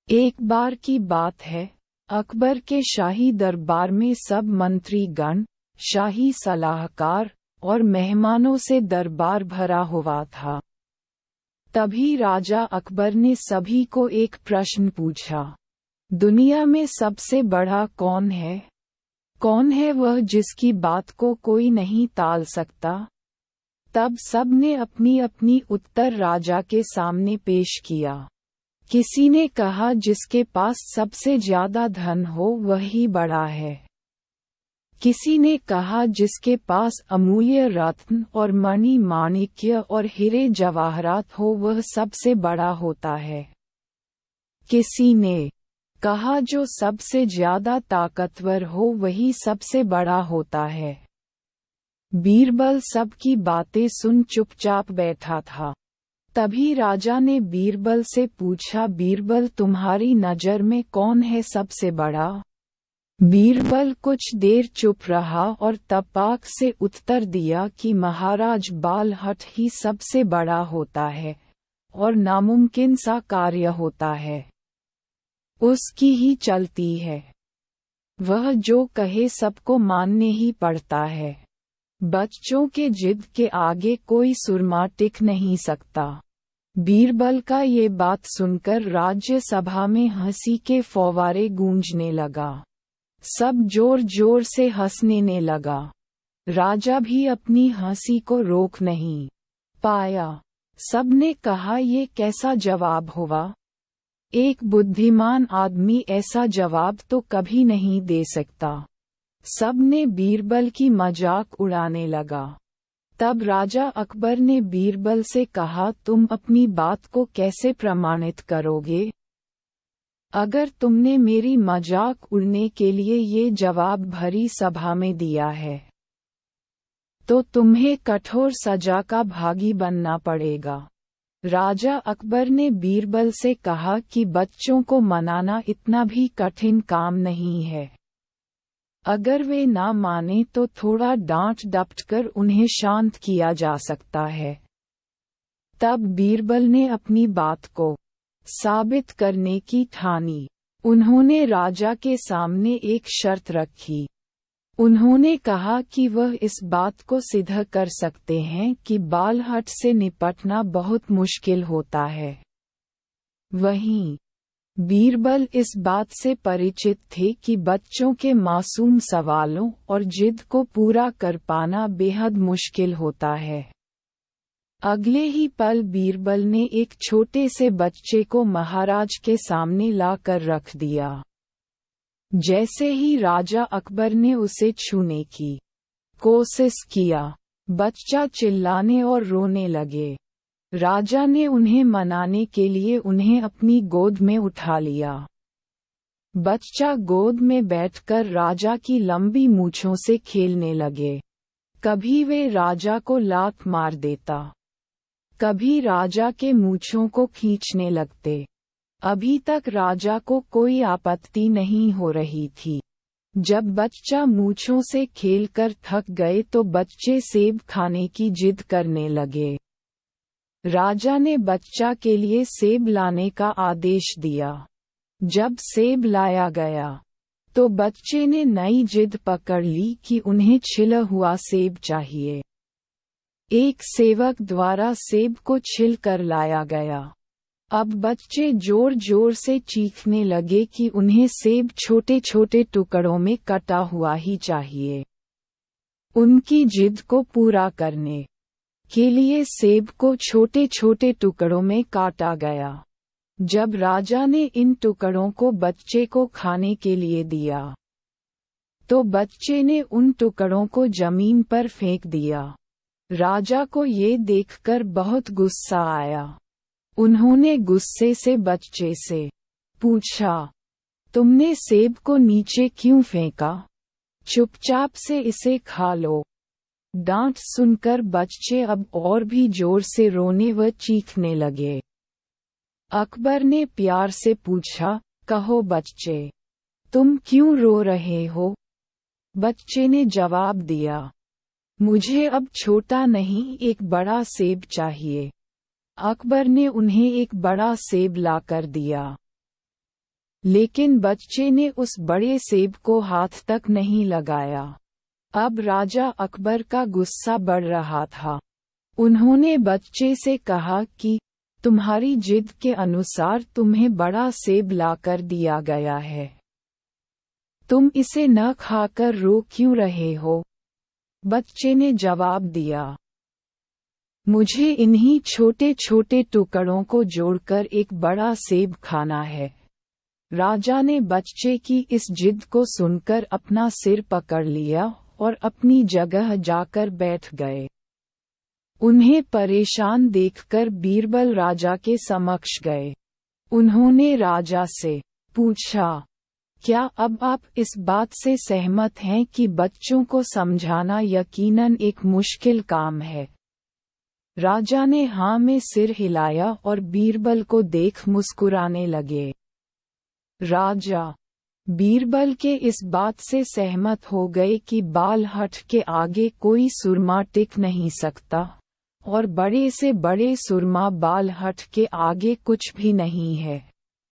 एक बार की बात है, अकबर के शाही दरबार में सब मंत्रीगण, शाही सलाहकार और मेहमानों से दरबार भरा हुआ था। तभी राजा अकबर ने सभी को एक प्रश्न पूछा, दुनिया में सबसे बड़ा कौन है? कौन है वह जिसकी बात को कोई नहीं टाल सकता? तब सब ने अपनी अपनी उत्तर राजा के सामने पेश किया। किसी ने कहा जिसके पास सबसे ज्यादा धन हो वही बड़ा है। किसी ने कहा जिसके पास अमूल्य रत्न और मणि माणिक्य और हीरे जवाहरात हो वह सबसे बड़ा होता है। किसी ने कहा जो सबसे ज्यादा ताकतवर हो वही सबसे बड़ा होता है। बीरबल सबकी बातें सुन चुपचाप बैठा था। तभी राजा ने बीरबल से पूछा, बीरबल तुम्हारी नजर में कौन है सबसे बड़ा? बीरबल कुछ देर चुप रहा और तपाक से उत्तर दिया कि महाराज बालहट ही सबसे बड़ा होता है और नामुमकिन सा कार्य होता है उसकी ही चलती है। वह जो कहे सबको मानने ही पड़ता है। बच्चों के जिद के आगे कोई सुरमा टिक नहीं सकता। बीरबल का ये बात सुनकर राज्यसभा में हंसी के फव्वारे गूंजने लगा। सब जोर जोर से हंसने लगा। राजा भी अपनी हंसी को रोक नहीं पाया। सबने कहा, ये कैसा जवाब हुआ? एक बुद्धिमान आदमी ऐसा जवाब तो कभी नहीं दे सकता। सबने बीरबल की मजाक उड़ाने लगा। तब राजा अकबर ने बीरबल से कहा, तुम अपनी बात को कैसे प्रमाणित करोगे? अगर तुमने मेरी मजाक उड़ने के लिए ये जवाब भरी सभा में दिया है, तो तुम्हें कठोर सजा का भागी बनना पड़ेगा। राजा अकबर ने बीरबल से कहा कि बच्चों को मनाना इतना भी कठिन काम नहीं है। अगर वे ना माने तो थोड़ा डांट डपट कर उन्हें शांत किया जा सकता है। तब बीरबल ने अपनी बात को साबित करने की ठानी। उन्होंने राजा के सामने एक शर्त रखी। उन्होंने कहा कि वह इस बात को सिद्ध कर सकते हैं कि बालहट से निपटना बहुत मुश्किल होता है। वहीं बीरबल इस बात से परिचित थे कि बच्चों के मासूम सवालों और जिद को पूरा कर पाना बेहद मुश्किल होता है। अगले ही पल बीरबल ने एक छोटे से बच्चे को महाराज के सामने ला कर रख दिया। जैसे ही राजा अकबर ने उसे छूने की कोशिश किया, बच्चा चिल्लाने और रोने लगे। राजा ने उन्हें मनाने के लिए उन्हें अपनी गोद में उठा लिया। बच्चा गोद में बैठकर राजा की लंबी मूंछों से खेलने लगे। कभी वे राजा को लात मार देता, कभी राजा के मूंछों को खींचने लगते। अभी तक राजा को कोई आपत्ति नहीं हो रही थी। जब बच्चा मूंछों से खेलकर थक गए तो बच्चे सेब खाने की जिद करने लगे। राजा ने बच्चा के लिए सेब लाने का आदेश दिया। जब सेब लाया गया, तो बच्चे ने नई जिद पकड़ ली कि उन्हें छिला हुआ सेब चाहिए। एक सेवक द्वारा सेब को छिल कर लाया गया। अब बच्चे जोर जोर से चीखने लगे कि उन्हें सेब छोटे छोटे टुकड़ों में कटा हुआ ही चाहिए। उनकी जिद को पूरा करने के लिए सेब को छोटे छोटे टुकड़ों में काटा गया। जब राजा ने इन टुकड़ों को बच्चे को खाने के लिए दिया, तो बच्चे ने उन टुकड़ों को जमीन पर फेंक दिया। राजा को ये देखकर बहुत गुस्सा आया। उन्होंने गुस्से से बच्चे से पूछा, तुमने सेब को नीचे क्यों फेंका? चुपचाप से इसे खा लो। डांट सुनकर बच्चे अब और भी जोर से रोने व चीखने लगे। अकबर ने प्यार से पूछा, कहो बच्चे, तुम क्यों रो रहे हो? बच्चे ने जवाब दिया, मुझे अब छोटा नहीं एक बड़ा सेब चाहिए। अकबर ने उन्हें एक बड़ा सेब लाकर दिया। लेकिन बच्चे ने उस बड़े सेब को हाथ तक नहीं लगाया। अब राजा अकबर का गुस्सा बढ़ रहा था। उन्होंने बच्चे से कहा कि तुम्हारी जिद के अनुसार तुम्हें बड़ा सेब लाकर दिया गया है। तुम इसे न खाकर रो क्यों रहे हो? बच्चे ने जवाब दिया, मुझे इन्हीं छोटे छोटे टुकड़ों को जोड़कर एक बड़ा सेब खाना है। राजा ने बच्चे की इस जिद को सुनकर अपना सिर पकड़ लिया और अपनी जगह जाकर बैठ गए। उन्हें परेशान देखकर बीरबल राजा के समक्ष गए। उन्होंने राजा से पूछा, क्या अब आप इस बात से सहमत हैं कि बच्चों को समझाना यकीनन एक मुश्किल काम है? राजा ने हाँ में सिर हिलाया और बीरबल को देख मुस्कुराने लगे। राजा बीरबल के इस बात से सहमत हो गए कि बालहठ के आगे कोई सुरमा टिक नहीं सकता, और बड़े से बड़े सुरमा बालहठ के आगे कुछ भी नहीं है।